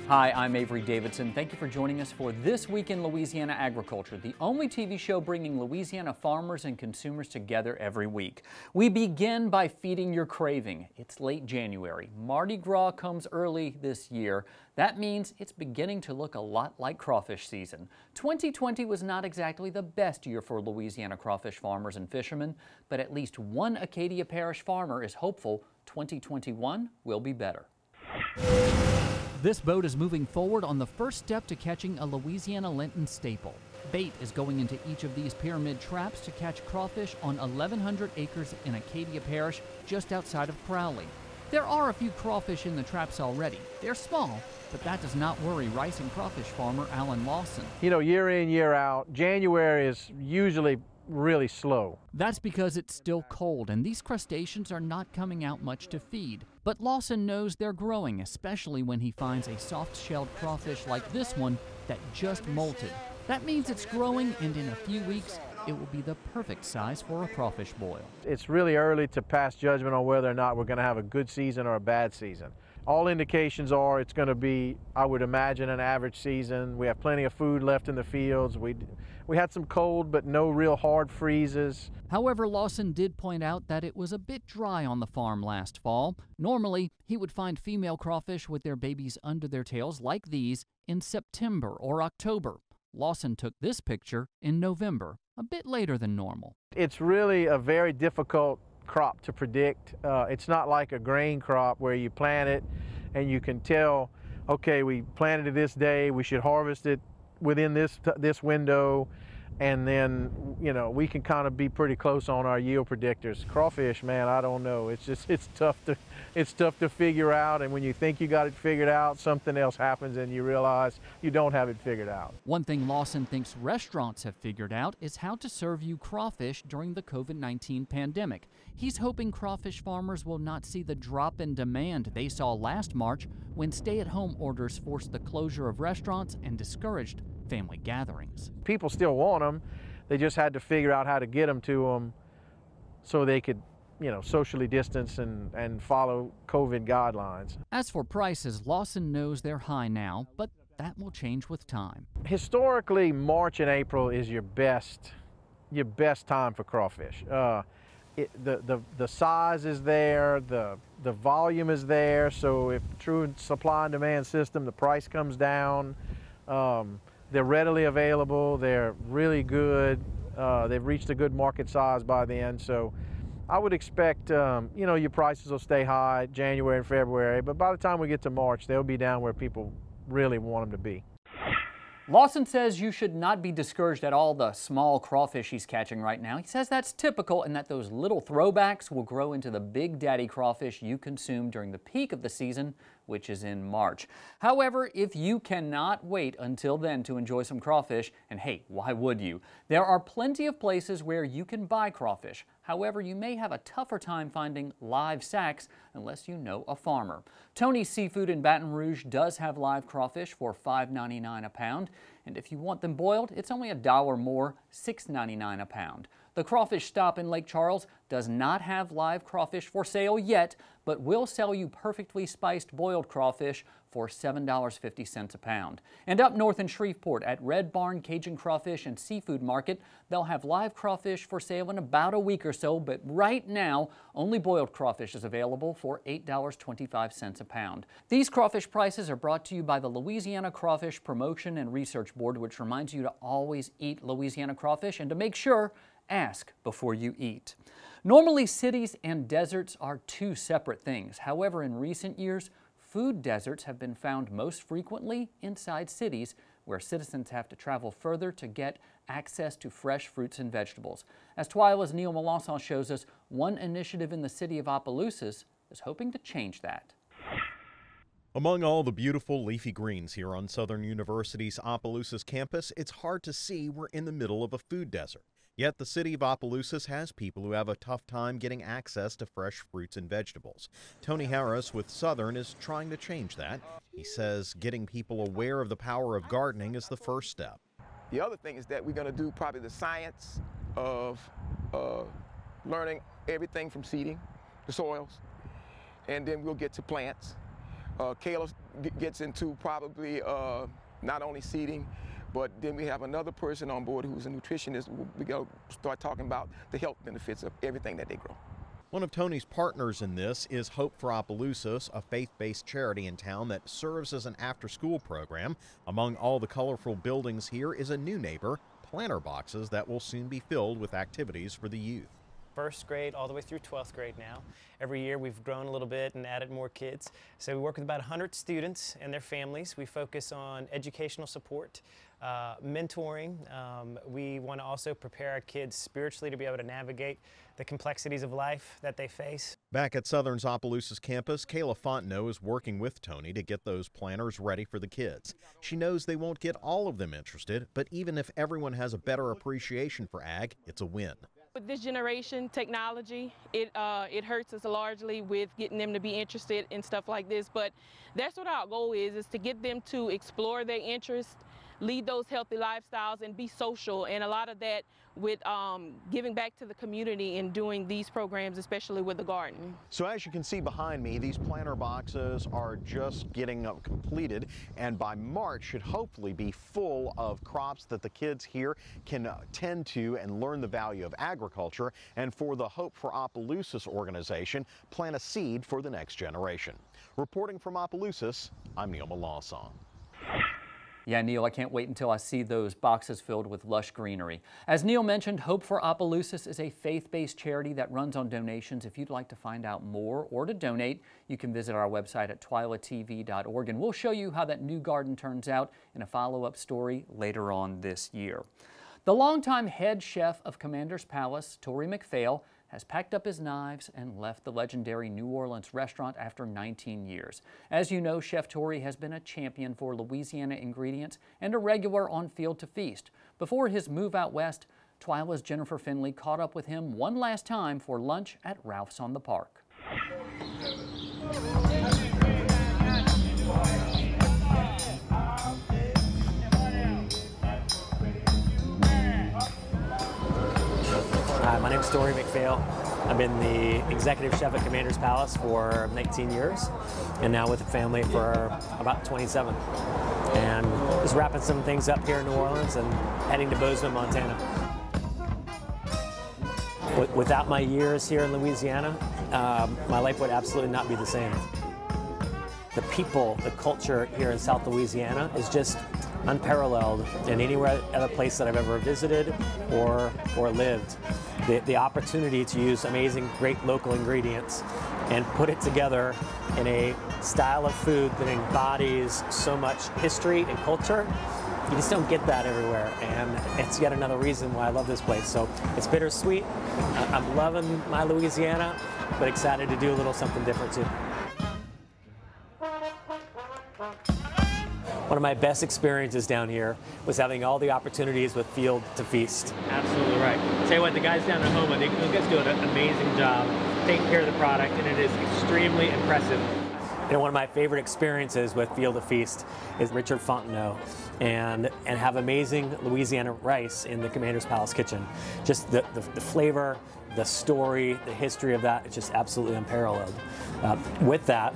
Hi, I'm Avery Davidson. Thank you for joining us for This Week in Louisiana Agriculture, the only TV show bringing Louisiana farmers and consumers together every week. We begin by feeding your craving. It's late January. Mardi Gras comes early this year. That means it's beginning to look a lot like crawfish season. 2020 was not exactly the best year for Louisiana crawfish farmers and fishermen, but at least one Acadia Parish farmer is hopeful 2021 will be better. This boat is moving forward on the first step to catching a Louisiana Lenten staple. Bait is going into each of these pyramid traps to catch crawfish on 1,100 acres in Acadia Parish, just outside of Crowley. There are a few crawfish in the traps already. They're small, but that does not worry rice and crawfish farmer Alan Lawson. You know, year in, year out, January is usually really slow. That's because it's still cold and these crustaceans are not coming out much to feed. But Lawson knows they're growing, especially when he finds a soft-shelled crawfish like this one that just molted. That means it's growing, and in a few weeks it will be the perfect size for a crawfish boil. It's really early to pass judgment on whether or not we're going to have a good season or a bad season. All indications are it's going to be, I would imagine, an average season. We have plenty of food left in the fields. We had some cold, but no real hard freezes. However, Lawson did point out that it was a bit dry on the farm last fall. Normally, he would find female crawfish with their babies under their tails like these in September or October. Lawson took this picture in November, a bit later than normal. It's really a very difficult crop to predict. It's not like a grain crop where you plant it and you can tell, okay, we planted it this day, we should harvest it within this window, and then, you know, we can kind of be pretty close on our yield predictors. Crawfish, man, I don't know. It's tough to figure out, and when you think you got it figured out, something else happens and you realize you don't have it figured out. One thing Lawson thinks restaurants have figured out is how to serve you crawfish during the COVID-19 pandemic. He's hoping crawfish farmers will not see the drop in demand they saw last March when stay-at-home orders forced the closure of restaurants and discouraged family gatherings. People still want them. They just had to figure out how to get them to them so they could, you know, socially distance and follow COVID guidelines. As for prices, Lawson knows they're high now, but that will change with time. Historically, March and April is your best time for crawfish. The size is there, the volume is there, so if true supply and demand system, the price comes down. They're readily available, they're really good, they've reached a good market size by then, so I would expect, you know, your prices will stay high January and February, but by the time we get to March, they'll be down where people really want them to be. Lawson says you should not be discouraged at all the small crawfish he's catching right now. He says that's typical and that those little throwbacks will grow into the big daddy crawfish you consume during the peak of the season, which is in March. However, if you cannot wait until then to enjoy some crawfish, and hey, why would you? There are plenty of places where you can buy crawfish. However, you may have a tougher time finding live sacks unless you know a farmer. Tony's Seafood in Baton Rouge does have live crawfish for $5.99 a pound, and if you want them boiled, it's only $1 more, $6.99 a pound. The Crawfish Stop in Lake Charles does not have live crawfish for sale yet, but will sell you perfectly spiced boiled crawfish for $7.50 a pound. And up north in Shreveport at Red Barn Cajun Crawfish and Seafood Market, they'll have live crawfish for sale in about a week or so, but right now, only boiled crawfish is available for $8.25 a pound. These crawfish prices are brought to you by the Louisiana Crawfish Promotion and Research Board, which reminds you to always eat Louisiana crawfish and to make sure, ask before you eat. Normally, cities and deserts are two separate things. However, in recent years, food deserts have been found most frequently inside cities where citizens have to travel further to get access to fresh fruits and vegetables. As TWILA's Neil Melanson shows us, one initiative in the city of Opelousas is hoping to change that. Among all the beautiful leafy greens here on Southern University's Opelousas campus, it's hard to see we're in the middle of a food desert. Yet the city of Opelousas has people who have a tough time getting access to fresh fruits and vegetables. Tony Harris with Southern is trying to change that. He says getting people aware of the power of gardening is the first step. The other thing is that we're going to do probably the science of learning everything from seeding, the soils, and then we'll get to plants. Kayla gets into probably not only seeding, but then we have another person on board who's a nutritionist. We're going to start talking about the health benefits of everything that they grow. One of Tony's partners in this is Hope for Opelousas, a faith-based charity in town that serves as an after-school program. Among all the colorful buildings here is a new neighbor, planter boxes that will soon be filled with activities for the youth. First grade all the way through 12th grade now. Every year we've grown a little bit and added more kids. So we work with about 100 students and their families. We focus on educational support, mentoring. We want to also prepare our kids spiritually to be able to navigate the complexities of life that they face. Back at Southern's Opelousas campus, Kayla Fontenot is working with Tony to get those planters ready for the kids. She knows they won't get all of them interested, but even if everyone has a better appreciation for ag, it's a win. With this generation, technology, it hurts us largely with getting them to be interested in stuff like this, but that's what our goal is to get them to explore their interests, lead those healthy lifestyles, and be social, and a lot of that with giving back to the community and doing these programs, especially with the garden. So as you can see behind me, these planter boxes are just getting completed, and by March should hopefully be full of crops that the kids here can tend to and learn the value of agriculture, and for the Hope for Opelousas organization, plant a seed for the next generation. Reporting from Opelousas, I'm Neil Melancon. Yeah, Neil, I can't wait until I see those boxes filled with lush greenery. As Neil mentioned, Hope for Opelousas is a faith-based charity that runs on donations. If you'd like to find out more or to donate, you can visit our website at twilatv.org, and we'll show you how that new garden turns out in a follow-up story later on this year. The longtime head chef of Commander's Palace, Tori McPhail, has packed up his knives and left the legendary New Orleans restaurant after 19 years. As you know, Chef Tori has been a champion for Louisiana ingredients and a regular on Field to Feast. Before his move out west, TWILA's Jennifer Finley caught up with him one last time for lunch at Ralph's on the Park. Hi, my name is Tori McPhail. I've been the executive chef at Commander's Palace for 19 years and now with the family for about 27. And just wrapping some things up here in New Orleans and heading to Bozeman, Montana. Without my years here in Louisiana, my life would absolutely not be the same. The people, the culture here in South Louisiana is just unparalleled in any other place that I've ever visited or lived. The opportunity to use amazing, great local ingredients and put it together in a style of food that embodies so much history and culture, you just don't get that everywhere, and it's yet another reason why I love this place. So it's bittersweet. I'm loving my Louisiana, but excited to do a little something different too. One of my best experiences down here was having all the opportunities with Field to Feast. Absolutely right. Tell you what, the guys down at home, those guys do an amazing job taking care of the product, and it is extremely impressive. You know, one of my favorite experiences with Field to Feast is Richard Fontenot and have amazing Louisiana rice in the Commander's Palace kitchen. Just the flavor, the story, the history of that, it's just absolutely unparalleled. With that,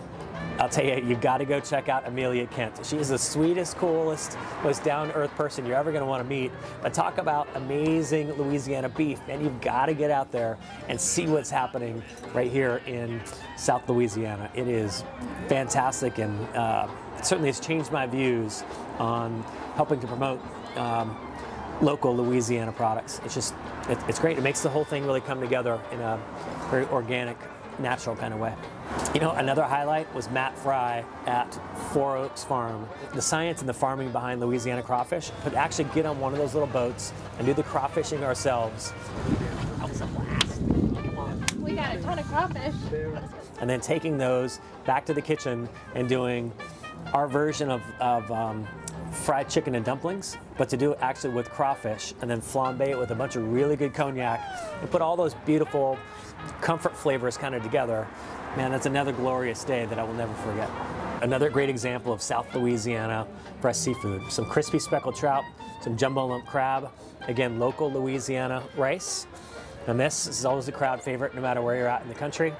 I'll tell you, you've got to go check out Amelia Kent. She is the sweetest, coolest, most down-to-earth person you're ever going to want to meet. But talk about amazing Louisiana beef, and you've got to get out there and see what's happening right here in South Louisiana. It is fantastic, and certainly has changed my views on helping to promote local Louisiana products. It's great. It makes the whole thing really come together in a very organic, natural kind of way. You know, another highlight was Matt Fry at Four Oaks Farm. The science and the farming behind Louisiana Crawfish, but actually get on one of those little boats and do the crawfishing ourselves. That was a blast. We got a ton of crawfish. And then taking those back to the kitchen and doing our version of fried chicken and dumplings, but to do it actually with crawfish and then flambe it with a bunch of really good cognac and put all those beautiful comfort flavors kind of together, man, that's another glorious day that I will never forget. Another great example of South Louisiana fresh seafood. Some crispy speckled trout, some jumbo lump crab, again, local Louisiana rice. And this is always a crowd favorite no matter where you're at in the country.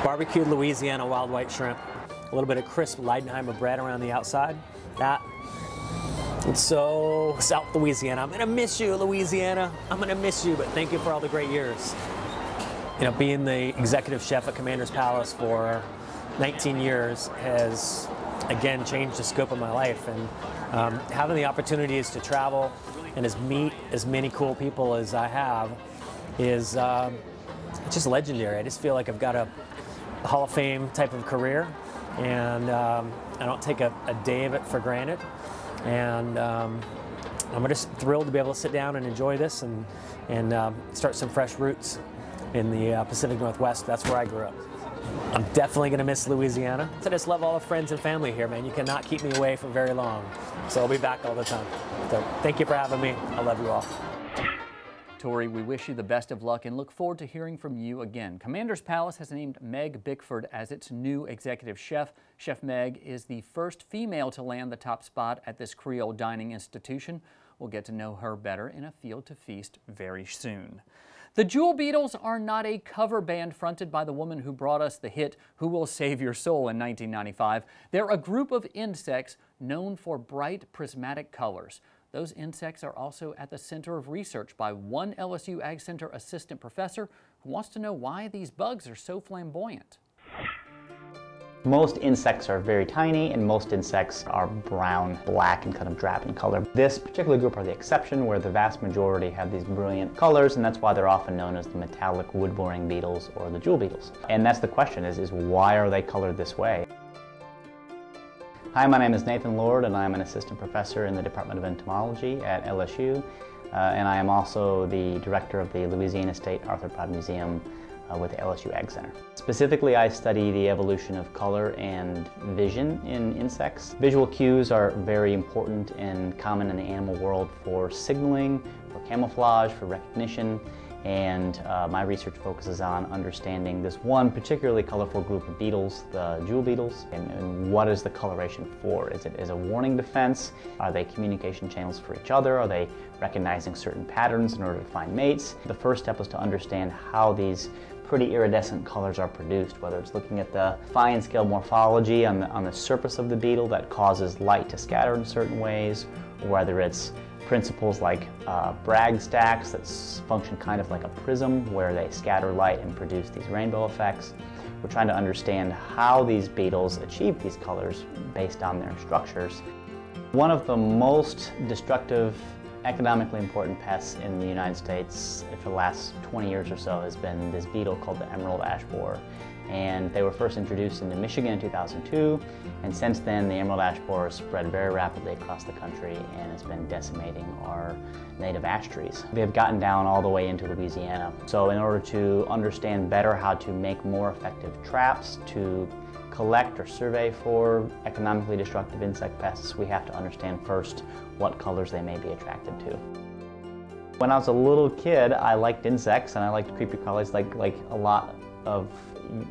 Barbecued Louisiana wild white shrimp, a little bit of crisp Leidenheimer bread around the outside. It's so South Louisiana. I'm gonna miss you, Louisiana. I'm gonna miss you, but thank you for all the great years. You know, being the executive chef at Commander's Palace for 19 years has, again, changed the scope of my life. And having the opportunities to travel and meet as many cool people as I have is just legendary. I just feel like I've got a Hall of Fame type of career, and I don't take a day of it for granted. And I'm just thrilled to be able to sit down and enjoy this and start some fresh roots in the Pacific Northwest. That's where I grew up. I'm definitely going to miss Louisiana. I just love all the friends and family here, man. You cannot keep me away for very long. So I'll be back all the time. So thank you for having me. I love you all. Tori, we wish you the best of luck and look forward to hearing from you again. Commander's Palace has named Meg Bickford as its new executive chef. Chef Meg is the first female to land the top spot at this Creole dining institution. We'll get to know her better in a Field to Feast very soon. The Jewel Beetles are not a cover band fronted by the woman who brought us the hit Who Will Save Your Soul in 1995. They're a group of insects known for bright prismatic colors. Those insects are also at the center of research by one LSU Ag Center assistant professor who wants to know why these bugs are so flamboyant. Most insects are very tiny, and most insects are brown, black, and kind of drab in color. This particular group are the exception, where the vast majority have these brilliant colors, and that's why they're often known as the metallic wood-boring beetles or the jewel beetles. And that's the question, is why are they colored this way? Hi, my name is Nathan Lord, and I'm an assistant professor in the Department of Entomology at LSU, and I am also the director of the Louisiana State Arthropod Museum with the LSU Ag Center. Specifically, I study the evolution of color and vision in insects. Visual cues are very important and common in the animal world for signaling, for camouflage, for recognition, and my research focuses on understanding this one particularly colorful group of beetles, the jewel beetles, and what is the coloration for? Is it as a warning defense? Are they communication channels for each other? Are they recognizing certain patterns in order to find mates? The first step is to understand how these pretty iridescent colors are produced, whether it's looking at the fine scale morphology on the surface of the beetle that causes light to scatter in certain ways, or whether it's principles like Bragg stacks that function kind of like a prism where they scatter light and produce these rainbow effects. We're trying to understand how these beetles achieve these colors based on their structures. One of the most destructive, economically important pests in the United States for the last 20 years or so has been this beetle called the emerald ash borer. And they were first introduced into Michigan in 2002, and since then the emerald ash borer has spread very rapidly across the country and has been decimating our native ash trees. They have gotten down all the way into Louisiana. So in order to understand better how to make more effective traps to collect or survey for economically destructive insect pests, we have to understand first what colors they may be attracted to. When I was a little kid, I liked insects and I liked creepy crawlies like a lot of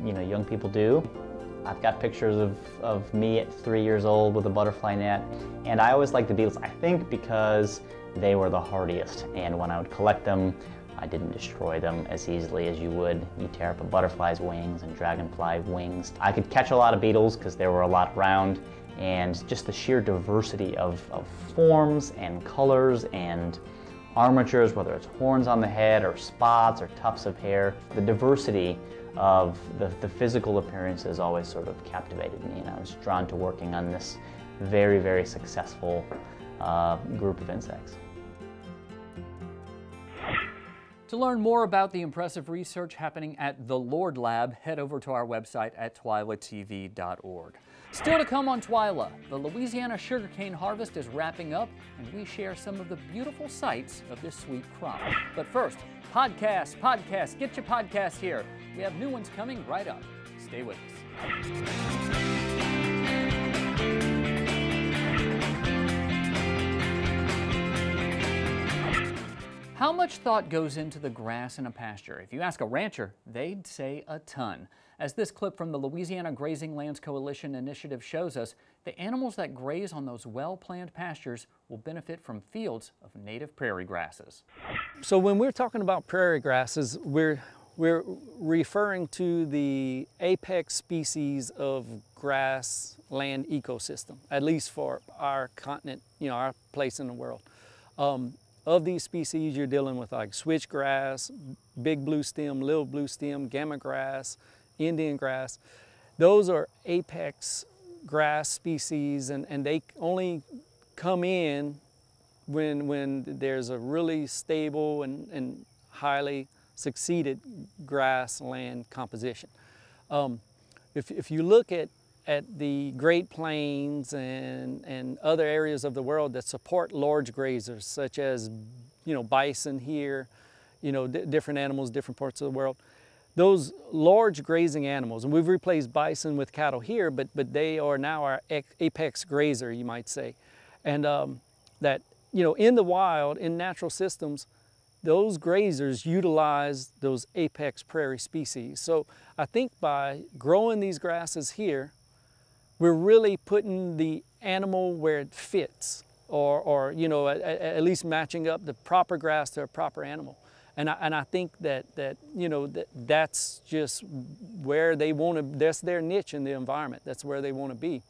young people do. I've got pictures of me at 3 years old with a butterfly net, and I always liked the beetles, I think because they were the hardiest, and when I would collect them, I didn't destroy them as easily as you would. You tear up a butterfly's wings and dragonfly wings. I could catch a lot of beetles because there were a lot around, and just the sheer diversity of forms and colors and armatures, whether it's horns on the head or spots or tufts of hair. The diversity of the physical appearances always sort of captivated me, and I was drawn to working on this very, very successful group of insects. To learn more about the impressive research happening at the Lord Lab, head over to our website at twilatv.org. Still to come on TWILA, the Louisiana sugarcane harvest is wrapping up, and we share some of the beautiful sights of this sweet crop. But first, podcasts, get your podcast here. We have new ones coming right up. Stay with us. How much thought goes into the grass in a pasture? If you ask a rancher, they'd say a ton. As this clip from the Louisiana Grazing Lands Coalition initiative shows us, the animals that graze on those well-planned pastures will benefit from fields of native prairie grasses. So when we're talking about prairie grasses, we're referring to the apex species of grassland ecosystem, at least for our continent, our place in the world. Of these species, you're dealing with like switchgrass, big blue stem, little blue stem, gamma grass, Indian grass. Those are apex grass species, and they only come in when there's a really stable and highly succeeded grassland composition. If you look at the Great Plains and other areas of the world that support large grazers, such as bison here, different animals, different parts of the world, those large grazing animals, and we've replaced bison with cattle here, but they are now our apex grazer, you might say. And that, in the wild, in natural systems, those grazers utilize those apex prairie species. So I think by growing these grasses here, we're really putting the animal where it fits, or at least matching up the proper grass to a proper animal. And I think that's just where they want to, that's their niche in the environment. That's where they want to be.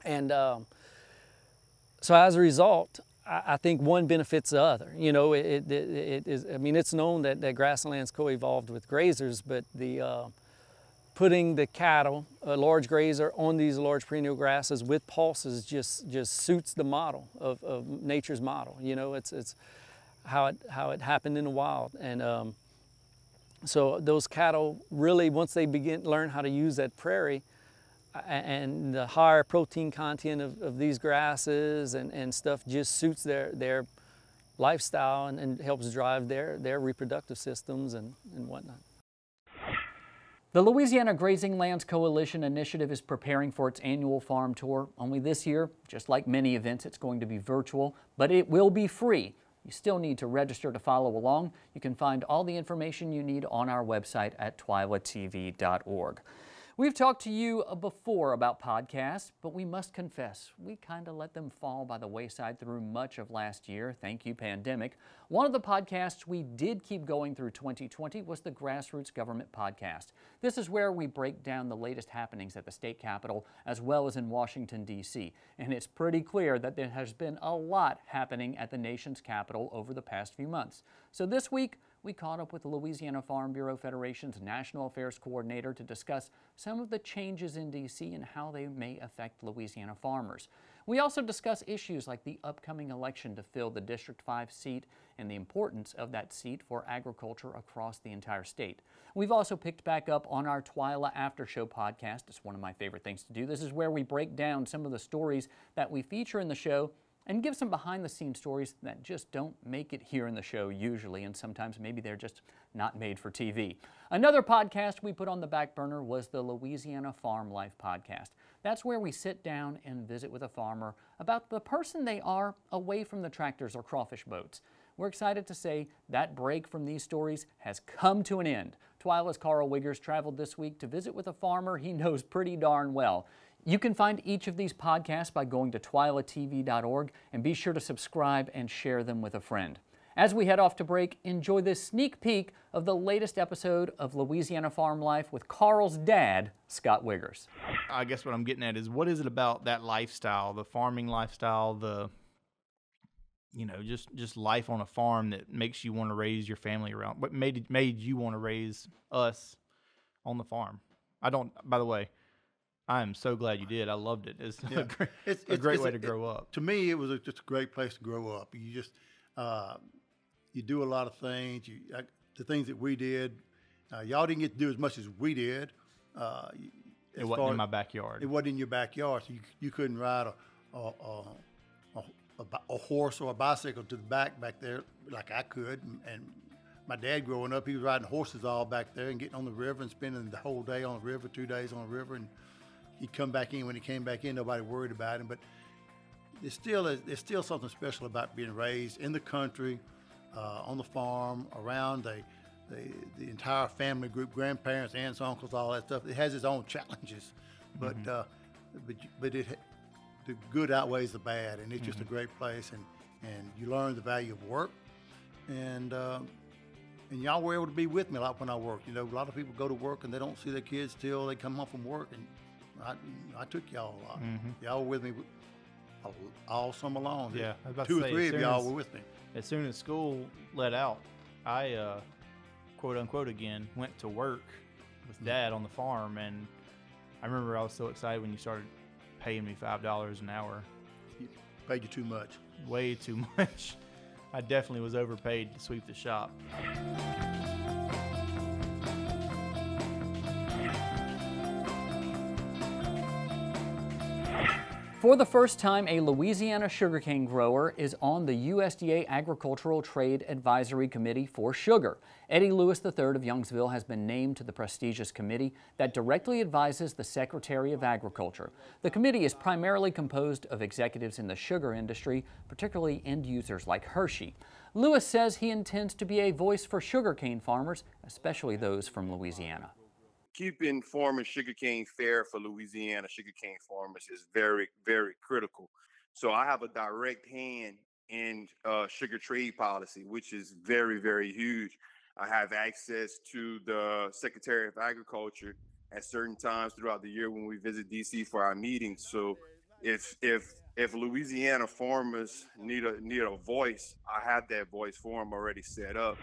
And so as a result, I think one benefits the other. It's known that grasslands co-evolved with grazers, but putting the cattle, a large grazer, on these large perennial grasses with pulses just suits the model of nature's model. It's how it happened in the wild. And so those cattle really, once they learn how to use that prairie and the higher protein content of these grasses and stuff, just suits their lifestyle and helps drive their reproductive systems and whatnot. The Louisiana Grazing Lands Coalition initiative is preparing for its annual farm tour. Only this year, just like many events, it's going to be virtual, but it will be free. You still need to register to follow along. You can find all the information you need on our website at twilatv.org. We've talked to you before about podcasts, but we must confess, we kind of let them fall by the wayside through much of last year. Thank you, pandemic. One of the podcasts we did keep going through 2020 was the Grassroots Government Podcast. This is where we break down the latest happenings at the state capitol as well as in Washington, D.C. And it's pretty clear that there has been a lot happening at the nation's capital over the past few months. So this week, we caught up with the Louisiana Farm Bureau Federation's National Affairs Coordinator to discuss some of the changes in D.C. and how they may affect Louisiana farmers. We also discuss issues like the upcoming election to fill the District 5 seat and the importance of that seat for agriculture across the entire state. We've also picked back up on our TWILA After Show podcast. It's one of my favorite things to do. This is where we break down some of the stories that we feature in the show and give some behind-the-scenes stories that just don't make it here in the show usually, and sometimes maybe they're just not made for TV. Another podcast we put on the back burner was the Louisiana Farm Life podcast. That's where we sit down and visit with a farmer about the person they are away from the tractors or crawfish boats. We're excited to say that break from these stories has come to an end. TWILA's Carl Wiggers traveled this week to visit with a farmer he knows pretty darn well. You can find each of these podcasts by going to twilatv.org and be sure to subscribe and share them with a friend. As we head off to break, enjoy this sneak peek of the latest episode of Louisiana Farm Life with Carl's dad, Scott Wiggers. I guess what I'm getting at is, what is it about that lifestyle, the farming lifestyle, the, just life on a farm that makes you want to raise your family around? What made you want to raise us on the farm? By the way, I am so glad you did. I loved it. It's a great way to grow up. To me, it was just a great place to grow up. You just, you do a lot of things. The things that we did, y'all didn't get to do as much as we did. It wasn't in my backyard. It wasn't in your backyard, so you couldn't ride a horse or a bicycle to the back there like I could. And my dad growing up, he was riding horses all back there and getting on the river and spending the whole day on the river, 2 days on the river, and he'd come back in. When he came back in, nobody worried about him. But there's still something special about being raised in the country, on the farm, around the entire family group, grandparents, aunts, uncles, all that stuff. It has its own challenges, but the good outweighs the bad, and it's just a great place, and you learn the value of work, and y'all were able to be with me a lot when I worked. You know, a lot of people go to work and they don't see their kids till they come home from work, and I took y'all a lot. Y'all were with me all summer long. Yeah, I was about 2 to or say, 3 of y'all were with me. As soon as school let out, I quote unquote again went to work with Dad on the farm, and I remember I was so excited when you started paying me $5 an hour. Paid you too much. Way too much. I definitely was overpaid to sweep the shop. For the first time, a Louisiana sugarcane grower is on the USDA Agricultural Trade Advisory Committee for Sugar. Eddie Lewis III of Youngsville has been named to the prestigious committee that directly advises the Secretary of Agriculture. The committee is primarily composed of executives in the sugar industry, particularly end users like Hershey. Lewis says he intends to be a voice for sugarcane farmers, especially those from Louisiana. Keeping farming sugarcane fair for Louisiana sugarcane farmers is very, very critical. So I have a direct hand in sugar trade policy, which is very, very huge. I have access to the Secretary of Agriculture at certain times throughout the year when we visit DC for our meetings. So if Louisiana farmers need a voice, I have that voice for them already set up.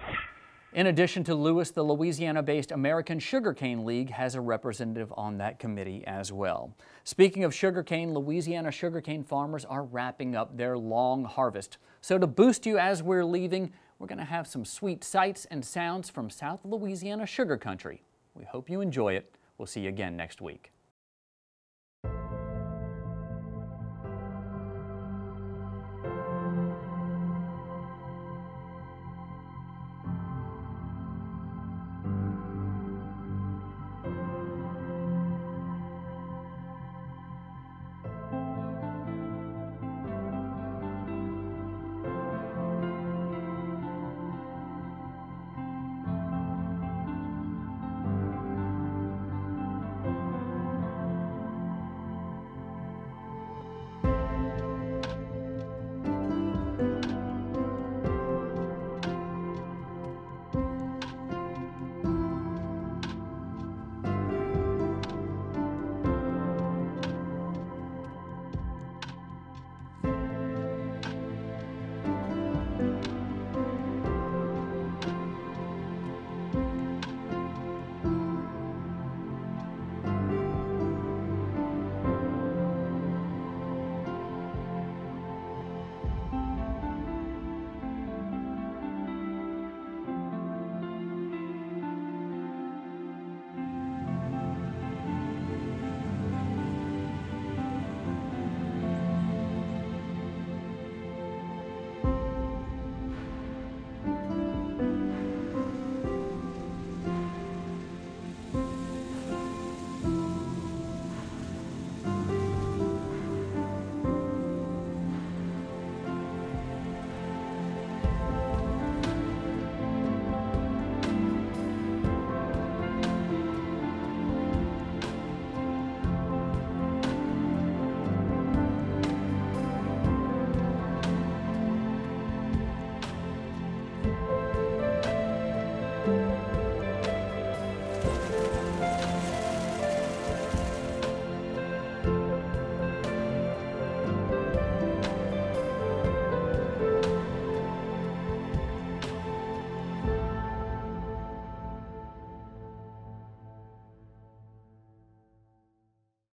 In addition to Lewis, the Louisiana-based American Sugarcane League has a representative on that committee as well. Speaking of sugarcane, Louisiana sugarcane farmers are wrapping up their long harvest. So to boost you as we're leaving, we're going to have some sweet sights and sounds from South Louisiana sugar country. We hope you enjoy it. We'll see you again next week.